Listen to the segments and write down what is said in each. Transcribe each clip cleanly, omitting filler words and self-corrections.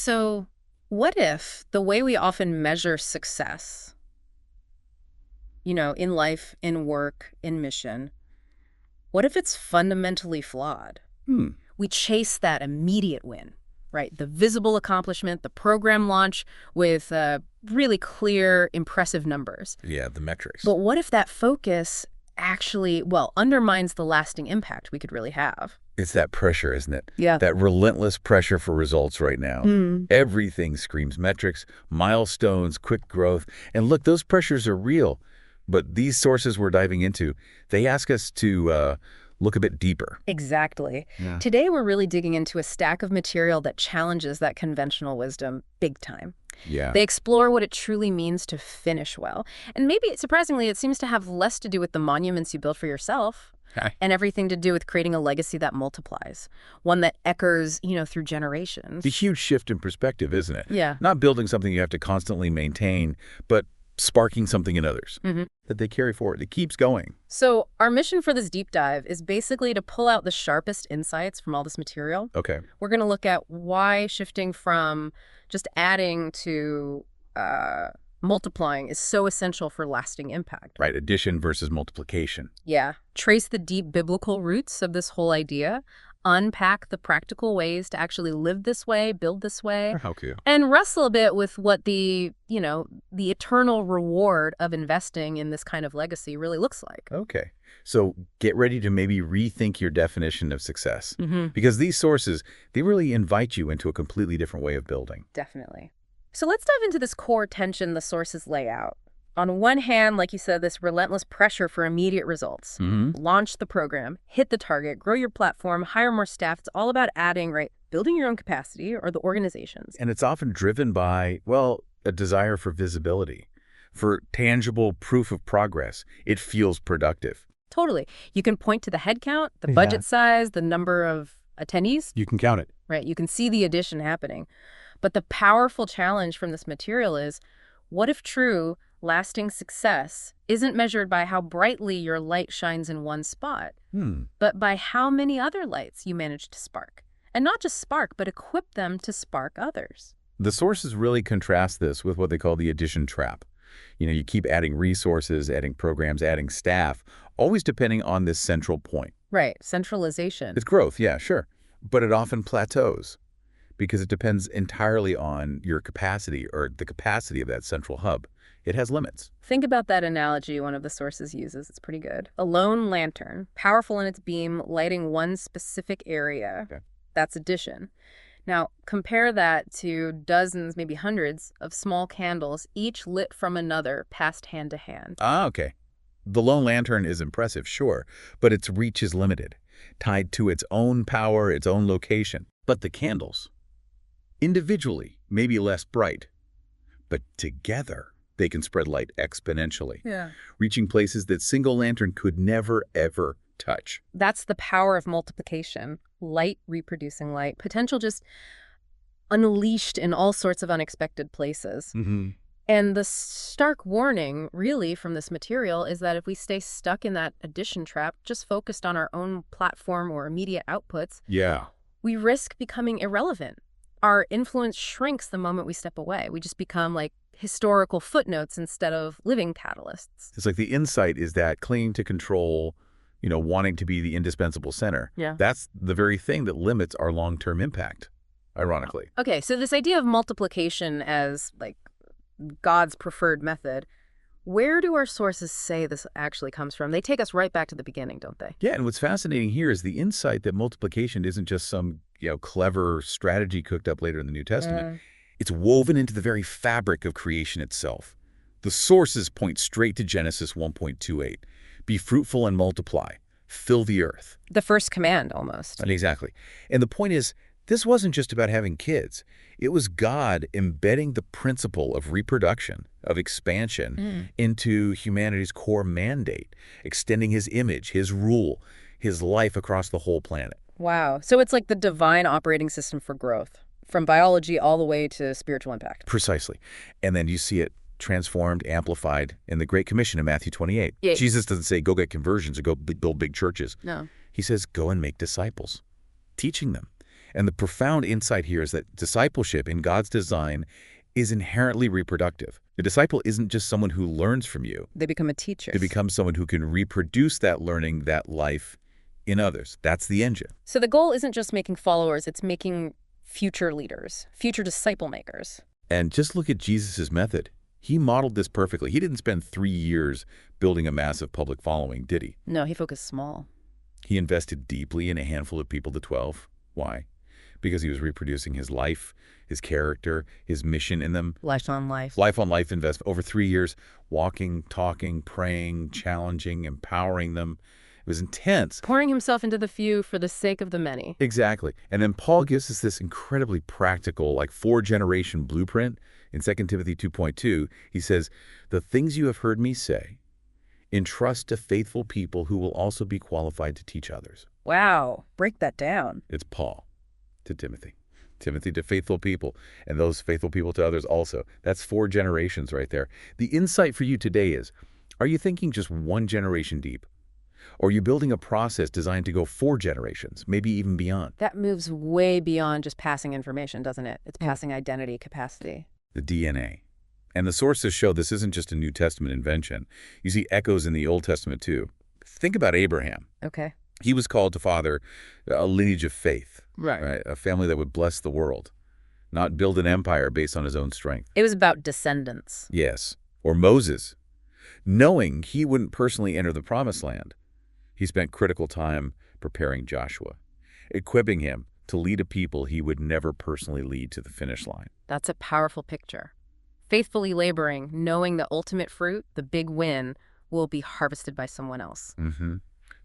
So what if the way we often measure success, in life, in work, in mission, what if it's fundamentally flawed? Hmm. We chase that immediate win, right? The visible accomplishment, the program launch with really clear, impressive numbers. Yeah, the metrics. But what if that focus actually, undermines the lasting impact we could really have? It's that pressure, isn't it? Yeah. That relentless pressure for results right now. Everything screams metrics, milestones, quick growth. And look, those pressures are real. But these sources we're diving into, they ask us to look a bit deeper. Exactly. Yeah. Today, we're really digging into a stack of material that challenges that conventional wisdom big time. Yeah. They explore what it truly means to finish well. And maybe, surprisingly, it seems to have less to do with the monuments you build for yourself and everything to do with creating a legacy that multiplies, one that echoes, through generations. The huge shift in perspective, isn't it? Yeah. Not building something you have to constantly maintain, but sparking something in others that they carry forward. It keeps going. So our mission for this deep dive is basically to pull out the sharpest insights from all this material. Okay. We're going to look at why shifting from just adding to multiplying is so essential for lasting impact. Right. Addition versus multiplication. Yeah. Trace the deep biblical roots of this whole idea, unpack the practical ways to actually live this way, build this way, How cool. and wrestle a bit with what the eternal reward of investing in this kind of legacy really looks like. Okay. So get ready to maybe rethink your definition of success. Because these sources, they really invite you into a completely different way of building. Definitely. So let's dive into this core tension the sources lay out. On one hand, like you said, this relentless pressure for immediate results. Launch the program, hit the target, grow your platform, hire more staff. It's all about adding, right, building your own capacity or the organizations. And it's often driven by, well, a desire for visibility, for tangible proof of progress. It feels productive. Totally. You can point to the headcount, the budget size, the number of attendees. You can count it. Right. You can see the addition happening. But the powerful challenge from this material is, what if true, lasting success isn't measured by how brightly your light shines in one spot, but by how many other lights you manage to spark? And not just spark, but equip them to spark others. The sources really contrast this with what they call the addition trap. You keep adding resources, adding programs, adding staff, always depending on this central point. Right. Centralization. It's growth, yeah, sure. But it often plateaus because it depends entirely on your capacity or the capacity of that central hub. It has limits. Think about that analogy one of the sources uses. It's pretty good. A lone lantern, powerful in its beam, lighting one specific area. Okay. That's addition. Now, compare that to dozens, maybe hundreds, of small candles, each lit from another, passed hand to hand. Ah, okay. The lone lantern is impressive, sure, but its reach is limited, tied to its own power, its own location. But the candles, individually, may be less bright, but together, they can spread light exponentially, reaching places that single lantern could never, ever touch. That's the power of multiplication. Light reproducing light. Potential just unleashed in all sorts of unexpected places. And the stark warning, really, from this material is that if we stay stuck in that addition trap, just focused on our own platform or immediate outputs, we risk becoming irrelevant. Our influence shrinks the moment we step away. We just become like historical footnotes instead of living catalysts. It's like the insight is that clinging to control, wanting to be the indispensable center. Yeah. That's the very thing that limits our long-term impact, ironically. Okay, so this idea of multiplication as like God's preferred method, where do our sources say this actually comes from? They take us right back to the beginning, don't they? Yeah, and what's fascinating here is the insight that multiplication isn't just some, clever strategy cooked up later in the New Testament. It's woven into the very fabric of creation itself. The sources point straight to Genesis 1.28. Be fruitful and multiply. Fill the earth. The first command, almost. Exactly. And the point is, this wasn't just about having kids. It was God embedding the principle of reproduction, of expansion, into humanity's core mandate, extending his image, his rule, his life across the whole planet. Wow. So it's like the divine operating system for growth, from biology all the way to spiritual impact. Precisely. And then you see it transformed, amplified in the Great Commission in Matthew 28. Yeah. Jesus doesn't say, go get conversions or go build big churches. No. He says, go and make disciples, teaching them And the profound insight here is that discipleship in God's design is inherently reproductive. The disciple isn't just someone who learns from you. They become a teacher. They become someone who can reproduce that learning, that life in others. That's the engine. So the goal isn't just making followers, it's making future leaders, future disciple makers. And just look at Jesus' method. He modeled this perfectly. He didn't spend 3 years building a massive public following, did he? No, he focused small. He invested deeply in a handful of people, the 12. Why? Because he was reproducing his life, his character, his mission in them. Life on life. Life on life investment. Over 3 years, walking, talking, praying, challenging, empowering them. It was intense. Pouring himself into the few for the sake of the many. Exactly. And then Paul gives us this incredibly practical, like 4-generation blueprint. In 2 Timothy 2.2, he says, "The things you have heard me say, entrust to faithful people who will also be qualified to teach others." Wow. Break that down. It's Paul to Timothy. Timothy to faithful people, and those faithful people to others also. That's 4 generations right there. The insight for you today is, are you thinking just 1 generation deep? Or are you building a process designed to go 4 generations, maybe even beyond? That moves way beyond just passing information, doesn't it? It's passing identity, capacity. The DNA. And the sources show this isn't just a New Testament invention. You see echoes in the Old Testament too. Think about Abraham. Okay. He was called to father a lineage of faith, Right. a family that would bless the world, not build an empire based on his own strength. It was about descendants. Yes. Or Moses. Knowing he wouldn't personally enter the promised land, he spent critical time preparing Joshua, equipping him to lead a people he would never personally lead to the finish line. That's a powerful picture. Faithfully laboring, knowing the ultimate fruit, the big win, will be harvested by someone else.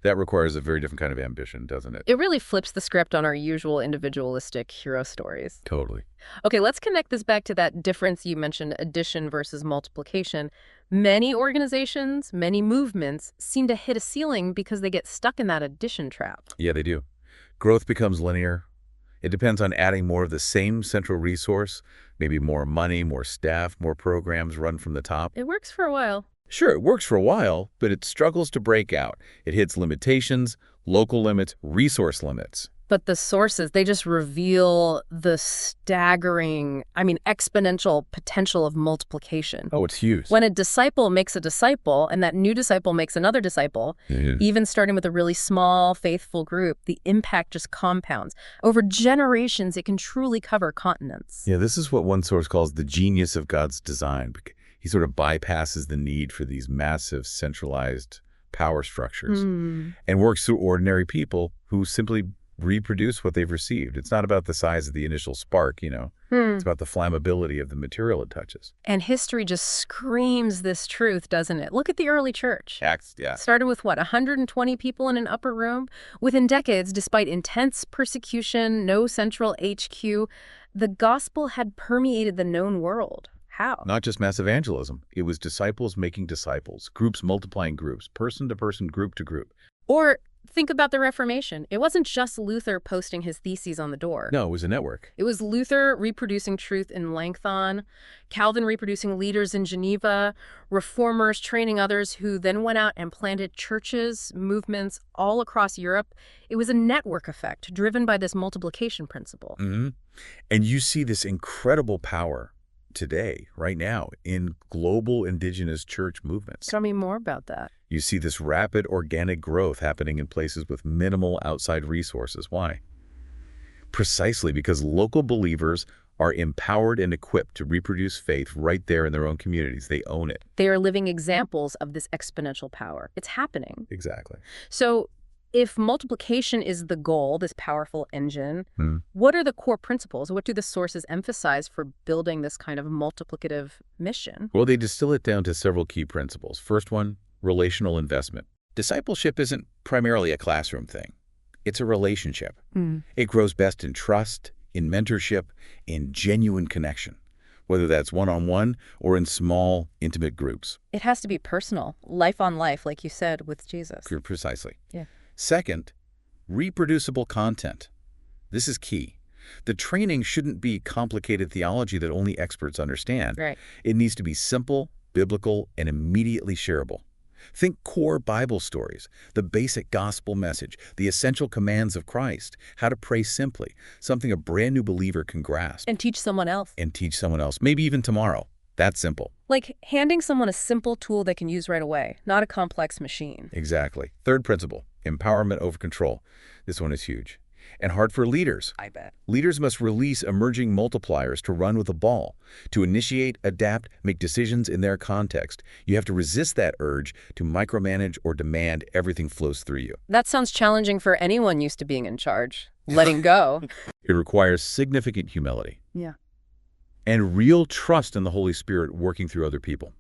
That requires a very different kind of ambition, doesn't it? It really flips the script on our usual individualistic hero stories. Totally. Okay, let's connect this back to that difference you mentioned, addition versus multiplication. Many organizations, many movements seem to hit a ceiling because they get stuck in that addition trap. Yeah, they do. Growth becomes linear. It depends on adding more of the same central resource, maybe more money, more staff, more programs run from the top. It works for a while. Sure, it works for a while, but it struggles to break out. It hits limitations, local limits, resource limits. But the sources, they just reveal the staggering, exponential potential of multiplication. Oh, it's huge. When a disciple makes a disciple, and that new disciple makes another disciple, even starting with a really small, faithful group, the impact just compounds. Over generations, it can truly cover continents. Yeah, this is what one source calls the genius of God's design. He sort of bypasses the need for these massive, centralized power structures and works through ordinary people who simply reproduce what they've received. It's not about the size of the initial spark, It's about the flammability of the material it touches. And history just screams this truth, doesn't it? Look at the early church. Yeah. Started with, 120 people in an upper room? Within decades, despite intense persecution, no central HQ, the gospel had permeated the known world. How? Not just mass evangelism. It was disciples making disciples, groups multiplying groups, person to person, group to group. Or think about the Reformation. It wasn't just Luther posting his theses on the door. No, it was a network. It was Luther reproducing truth in Langthon, Calvin reproducing leaders in Geneva, reformers training others who then went out and planted churches, movements all across Europe. It was a network effect driven by this multiplication principle. And you see this incredible power today, right now, in global indigenous church movements. Tell me more about that. You see this rapid organic growth happening in places with minimal outside resources. Why? Precisely because local believers are empowered and equipped to reproduce faith right there in their own communities. They own it. They are living examples of this exponential power. It's happening. Exactly. So if multiplication is the goal, this powerful engine, what are the core principles? What do the sources emphasize for building this kind of multiplicative mission? Well, they distill it down to several key principles. First one, relational investment. Discipleship isn't primarily a classroom thing. It's a relationship. It grows best in trust, in mentorship, in genuine connection, whether that's one-on-one or in small, intimate groups. It has to be personal, life on life, like you said, with Jesus. Precisely. Yeah. Second, reproducible content. This is key. The training shouldn't be complicated theology that only experts understand. Right. It needs to be simple, biblical, and immediately shareable. Think core Bible stories, the basic gospel message, the essential commands of Christ, how to pray simply, something a brand new believer can grasp. And teach someone else. And teach someone else, maybe even tomorrow. That's simple. Like handing someone a simple tool they can use right away, not a complex machine. Exactly. Third principle, empowerment over control. This one is huge. And hard for leaders. I bet. Leaders must release emerging multipliers to run with the ball, to initiate, adapt, make decisions in their context. You have to resist that urge to micromanage or demand everything flows through you. That sounds challenging for anyone used to being in charge. Letting go. It requires significant humility. Yeah. And real trust in the Holy Spirit working through other people.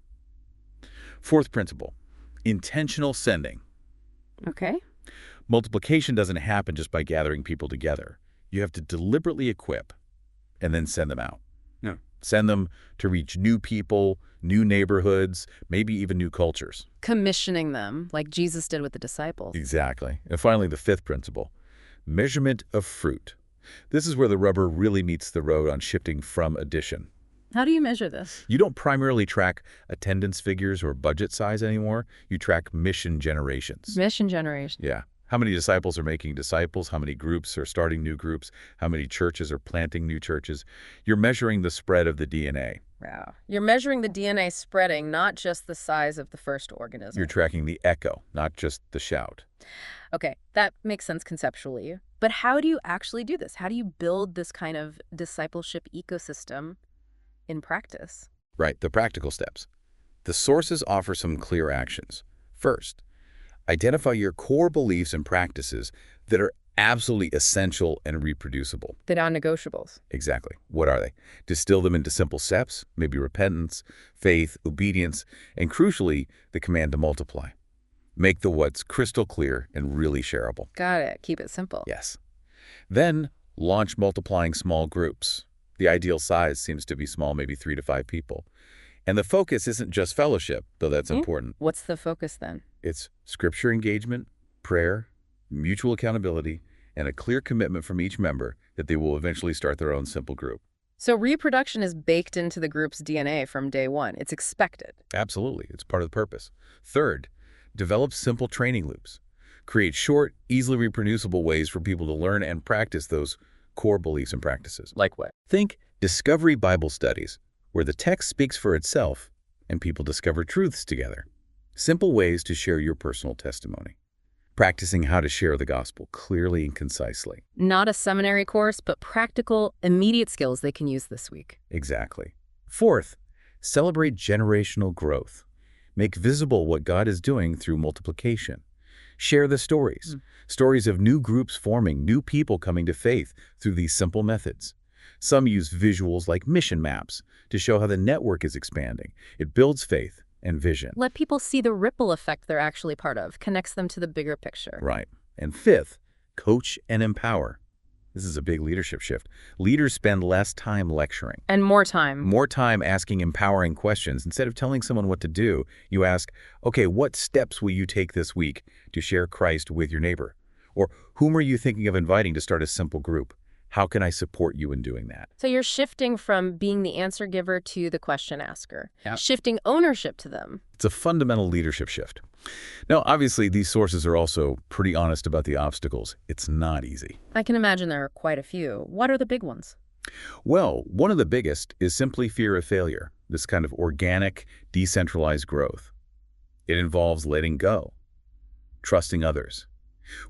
Fourth principle, intentional sending. Okay. Multiplication doesn't happen just by gathering people together. You have to deliberately equip and then send them out. Yeah. Send them to reach new people, new neighborhoods, maybe even new cultures. Commissioning them, like Jesus did with the disciples. Exactly. And finally, the fifth principle, measurement of fruit. This is where the rubber really meets the road on shifting from addition. How do you measure this? You don't primarily track attendance figures or budget size anymore. You track mission generations. Mission generation. Yeah. How many disciples are making disciples? How many groups are starting new groups? How many churches are planting new churches? You're measuring the spread of the DNA. Wow. You're measuring the DNA spreading, not just the size of the first organism. You're tracking the echo, not just the shout. Okay, that makes sense conceptually. But how do you actually do this? How do you build this kind of discipleship ecosystem in practice? Right, the practical steps. The sources offer some clear actions. First, identify your core beliefs and practices that are absolutely essential and reproducible. The non-negotiables. Exactly. What are they? Distill them into simple steps, maybe repentance, faith, obedience, and crucially, the command to multiply. Make the what's crystal clear and really shareable. Got it. Keep it simple. Yes. Then, launch multiplying small groups. The ideal size seems to be small, maybe 3 to 5 people. And the focus isn't just fellowship, though that's important. What's the focus then? It's scripture engagement, prayer, mutual accountability, and a clear commitment from each member that they will eventually start their own simple group. So reproduction is baked into the group's DNA from day one. It's expected. Absolutely. It's part of the purpose. Third, develop simple training loops. Create short, easily reproducible ways for people to learn and practice those core beliefs and practices. Like what? Think Discovery Bible Studies, where the text speaks for itself and people discover truths together. Simple ways to share your personal testimony. Practicing how to share the gospel clearly and concisely. Not a seminary course, but practical, immediate skills they can use this week. Exactly. Fourth, celebrate generational growth. Make visible what God is doing through multiplication. Share the stories. Stories of new groups forming, new people coming to faith through these simple methods. Some use visuals like mission maps to show how the network is expanding. It builds faith and vision. Let people see the ripple effect they're actually part of, connects them to the bigger picture. Right. And fifth, coach and empower. This is a big leadership shift. Leaders spend less time lecturing. And more time. More time asking empowering questions. Instead of telling someone what to do, you ask, okay, what steps will you take this week to share Christ with your neighbor? Or whom are you thinking of inviting to start a simple group? How can I support you in doing that? So you're shifting from being the answer giver to the question asker. Yeah. Shifting ownership to them. It's a fundamental leadership shift. Now, obviously, these sources are also pretty honest about the obstacles. It's not easy. I can imagine there are quite a few. What are the big ones? Well, one of the biggest is simply fear of failure, this kind of organic, decentralized growth. It involves letting go, trusting others,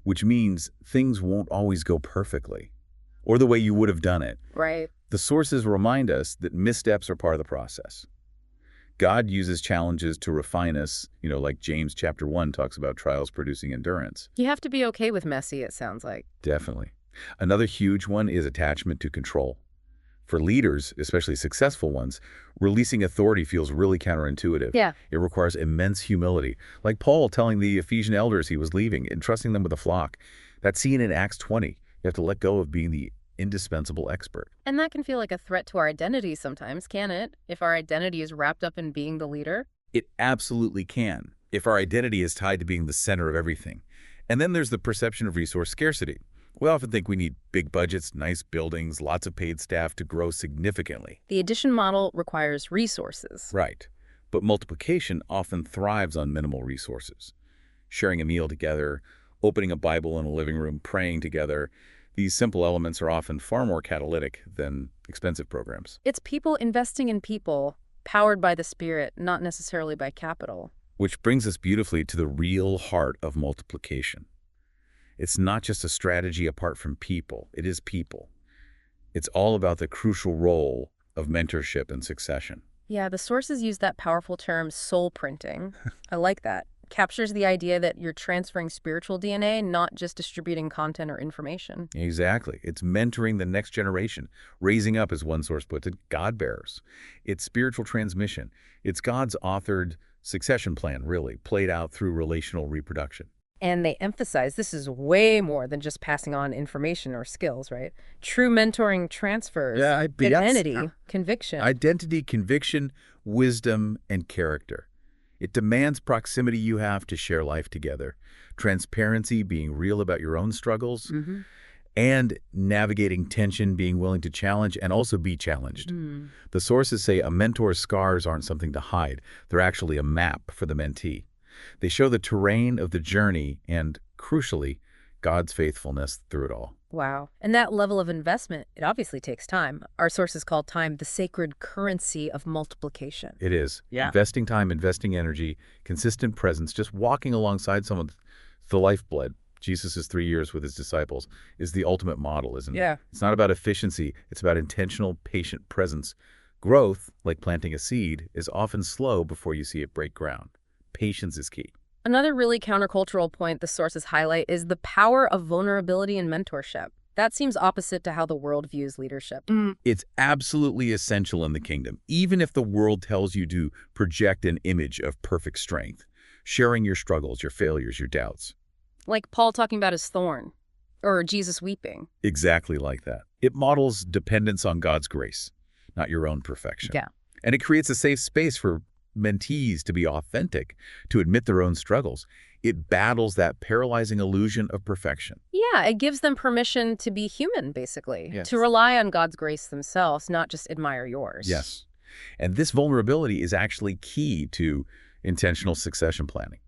which means things won't always go perfectly or the way you would have done it. Right. The sources remind us that missteps are part of the process. God uses challenges to refine us, like James chapter 1 talks about trials producing endurance. You have to be okay with messy, it sounds like. Definitely. Another huge one is attachment to control. For leaders, especially successful ones, releasing authority feels really counterintuitive. Yeah. It requires immense humility, like Paul telling the Ephesian elders he was leaving, entrusting them with a flock. That's seen in Acts 20. You have to let go of being the indispensable expert. And that can feel like a threat to our identity sometimes, can it? If our identity is wrapped up in being the leader? It absolutely can, if our identity is tied to being the center of everything. And then there's the perception of resource scarcity. We often think we need big budgets, nice buildings, lots of paid staff to grow significantly. The addition model requires resources. Right. But multiplication often thrives on minimal resources. Sharing a meal together, opening a Bible in a living room, praying together, these simple elements are often far more catalytic than expensive programs. It's people investing in people, powered by the Spirit, not necessarily by capital. Which brings us beautifully to the real heart of multiplication. It's not just a strategy apart from people, it is people. It's all about the crucial role of mentorship and succession. Yeah, the sources use that powerful term, soul printing. I like that. Captures the idea that you're transferring spiritual DNA, not just distributing content or information. Exactly. It's mentoring the next generation, raising up, as one source puts it, God-bearers. It's spiritual transmission. It's God's authored succession plan, really, played out through relational reproduction. And they emphasize this is way more than just passing on information or skills, right? True mentoring transfers identity, conviction. Identity, conviction, wisdom, and character. It demands proximity you have to share life together, transparency, being real about your own struggles, and navigating tension, being willing to challenge and also be challenged. The sources say a mentor's scars aren't something to hide. They're actually a map for the mentee. They show the terrain of the journey and, crucially, God's faithfulness through it all. Wow. And that level of investment, it obviously takes time. Our sources call time the sacred currency of multiplication. It is. Yeah. Investing time, investing energy, consistent presence, just walking alongside someone, the lifeblood. Jesus' 3 years with his disciples is the ultimate model, isn't it? Yeah. It's not about efficiency. It's about intentional, patient presence. Growth, like planting a seed, is often slow before you see it break ground. Patience is key. Another really countercultural point the sources highlight is the power of vulnerability in mentorship. That seems opposite to how the world views leadership. It's absolutely essential in the kingdom, even if the world tells you to project an image of perfect strength, sharing your struggles, your failures, your doubts. Like Paul talking about his thorn, or Jesus weeping. Exactly like that. It models dependence on God's grace, not your own perfection. Yeah. And it creates a safe space for mentees to be authentic, to admit their own struggles. It battles that paralyzing illusion of perfection. Yeah, it gives them permission to be human, basically, Yes. to rely on God's grace themselves, not just admire yours. Yes. And this vulnerability is actually key to intentional succession planning.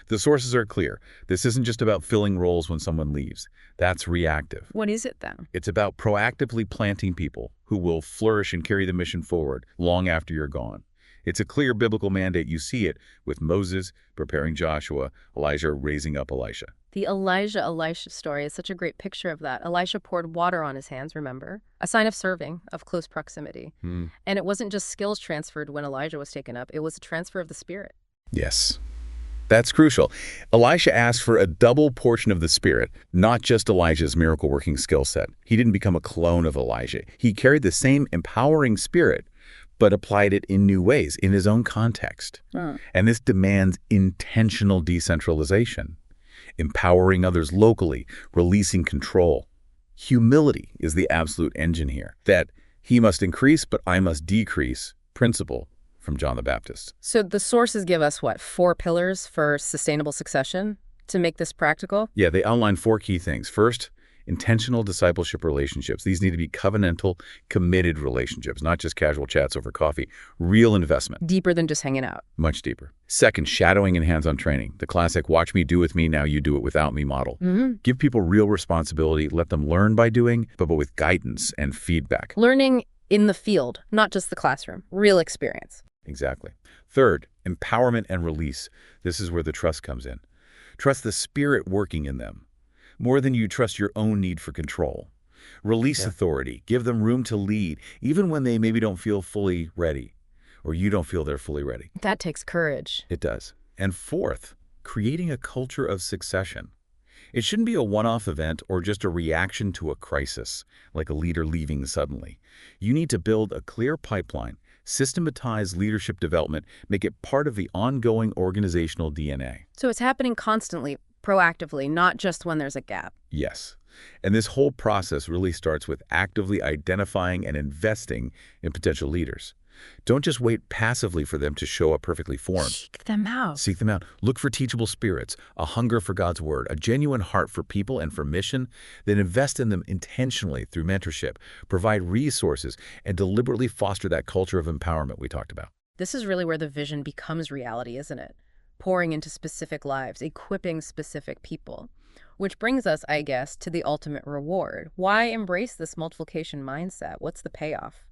The sources are clear. This isn't just about filling roles when someone leaves. That's reactive. What is it, then? It's about proactively planting people who will flourish and carry the mission forward long after you're gone. It's a clear biblical mandate. You see it with Moses preparing Joshua, Elijah raising up Elisha. The Elijah-Elisha story is such a great picture of that. Elisha poured water on his hands, remember? A sign of serving, of close proximity. And it wasn't just skills transferred when Elijah was taken up. It was a transfer of the Spirit. Yes. That's crucial. Elisha asked for a double portion of the Spirit, not just Elijah's miracle-working skill set. He didn't become a clone of Elijah. He carried the same empowering Spirit, but applied it in new ways, in his own context. And this demands intentional decentralization, empowering others locally, releasing control. Humility is the absolute engine here, that he must increase, but I must decrease principle from John the Baptist. So the sources give us, what, 4 pillars for sustainable succession to make this practical? Yeah, they outline 4 key things. First, intentional discipleship relationships. These need to be covenantal, committed relationships, not just casual chats over coffee. Real investment. Deeper than just hanging out. Much deeper. Second, shadowing and hands-on training. The classic watch me do with me, now you do it without me model. Give people real responsibility, let them learn by doing, but with guidance and feedback. Learning in the field, not just the classroom. Real experience. Exactly. Third, empowerment and release. This is where the trust comes in. Trust the Spirit working in them, more than you trust your own need for control. Release authority. Give them room to lead, even when they maybe don't feel fully ready, or you don't feel they're fully ready. That takes courage. It does. And fourth, creating a culture of succession. It shouldn't be a one-off event or just a reaction to a crisis, like a leader leaving suddenly. You need to build a clear pipeline, systematize leadership development, make it part of the ongoing organizational DNA. So it's happening constantly, proactively, not just when there's a gap. Yes. And this whole process really starts with actively identifying and investing in potential leaders. Don't just wait passively for them to show up perfectly formed. Seek them out. Seek them out. Look for teachable spirits, a hunger for God's word, a genuine heart for people and for mission. Then invest in them intentionally through mentorship, provide resources, and deliberately foster that culture of empowerment we talked about. This is really where the vision becomes reality, isn't it? Pouring into specific lives, equipping specific people. Which brings us, I guess, to the ultimate reward. Why embrace this multiplication mindset? What's the payoff?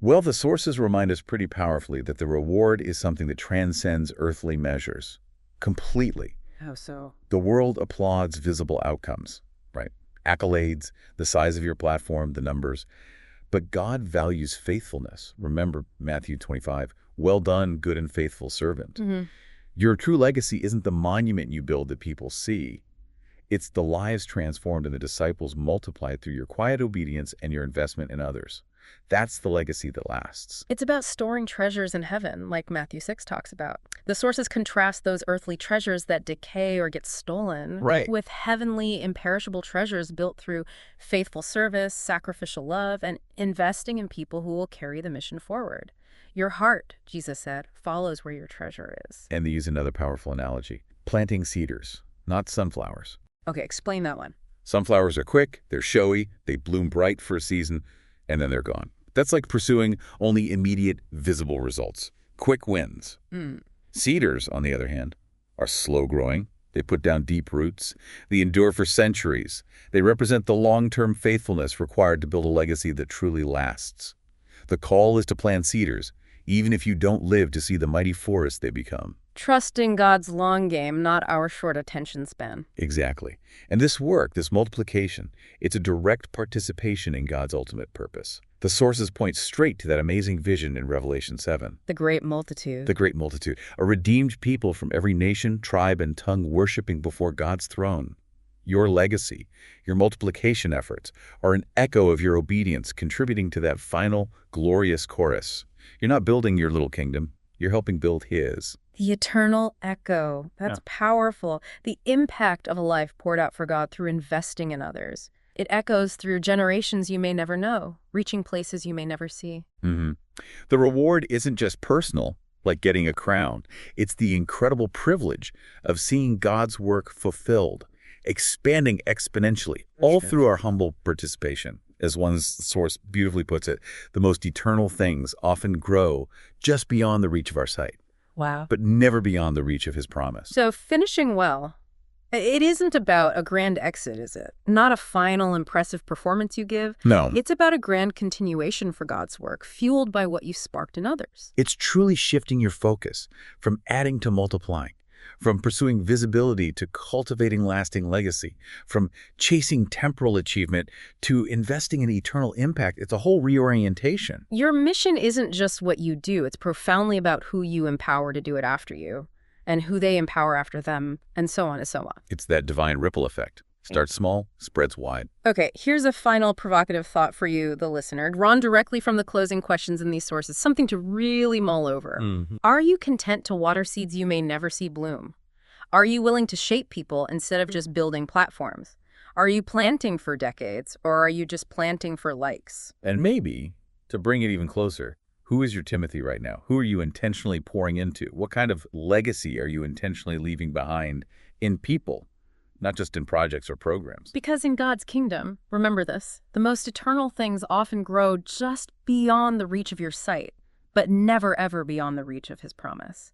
Well, the sources remind us pretty powerfully that the reward is something that transcends earthly measures completely. How so? The world applauds visible outcomes, right? Accolades, the size of your platform, the numbers. But God values faithfulness. Remember Matthew 25, well done, good and faithful servant. Your true legacy isn't the monument you build that people see. It's the lives transformed and the disciples multiplied through your quiet obedience and your investment in others. That's the legacy that lasts. It's about storing treasures in heaven, like Matthew 6 talks about. The sources contrast those earthly treasures that decay or get stolen Right. with heavenly, imperishable treasures built through faithful service, sacrificial love, and investing in people who will carry the mission forward. Your heart, Jesus said, follows where your treasure is. And they use another powerful analogy. Planting cedars, not sunflowers. Okay, explain that one. Sunflowers are quick, they're showy, they bloom bright for a season, and then they're gone. That's like pursuing only immediate, visible results. Quick wins. Cedars, on the other hand, are slow-growing. They put down deep roots. They endure for centuries. They represent the long-term faithfulness required to build a legacy that truly lasts. The call is to plant cedars, even if you don't live to see the mighty forest they become. Trusting God's long game, not our short attention span. Exactly. And this work, this multiplication, it's a direct participation in God's ultimate purpose. The sources point straight to that amazing vision in Revelation 7. The great multitude. The great multitude, a redeemed people from every nation, tribe, and tongue worshiping before God's throne. Your legacy, your multiplication efforts, are an echo of your obedience, contributing to that final, glorious chorus. You're not building your little kingdom. You're helping build His. The eternal echo. That's powerful. The impact of a life poured out for God through investing in others. It echoes through generations you may never know, reaching places you may never see. The reward isn't just personal, like getting a crown. It's the incredible privilege of seeing God's work fulfilled, expanding exponentially, all through our humble participation. As one source beautifully puts it, the most eternal things often grow just beyond the reach of our sight. Wow. But never beyond the reach of His promise. So finishing well, it isn't about a grand exit, is it? Not a final impressive performance you give. No. It's about a grand continuation for God's work, fueled by what you sparked in others. It's truly shifting your focus from adding to multiplying, from pursuing visibility to cultivating lasting legacy, from chasing temporal achievement to investing in eternal impact. It's a whole reorientation. Your mission isn't just what you do. It's profoundly about who you empower to do it after you, and who they empower after them, and so on and so on. It's that divine ripple effect. Starts small, spreads wide. Okay, here's a final provocative thought for you, the listener, drawn directly from the closing questions in these sources, something to really mull over. Are you content to water seeds you may never see bloom? Are you willing to shape people instead of just building platforms? Are you planting for decades, or are you just planting for likes? And maybe, to bring it even closer, who is your Timothy right now? Who are you intentionally pouring into? What kind of legacy are you intentionally leaving behind in people? Not just in projects or programs. Because in God's kingdom, remember this, the most eternal things often grow just beyond the reach of your sight, but never ever beyond the reach of His promise.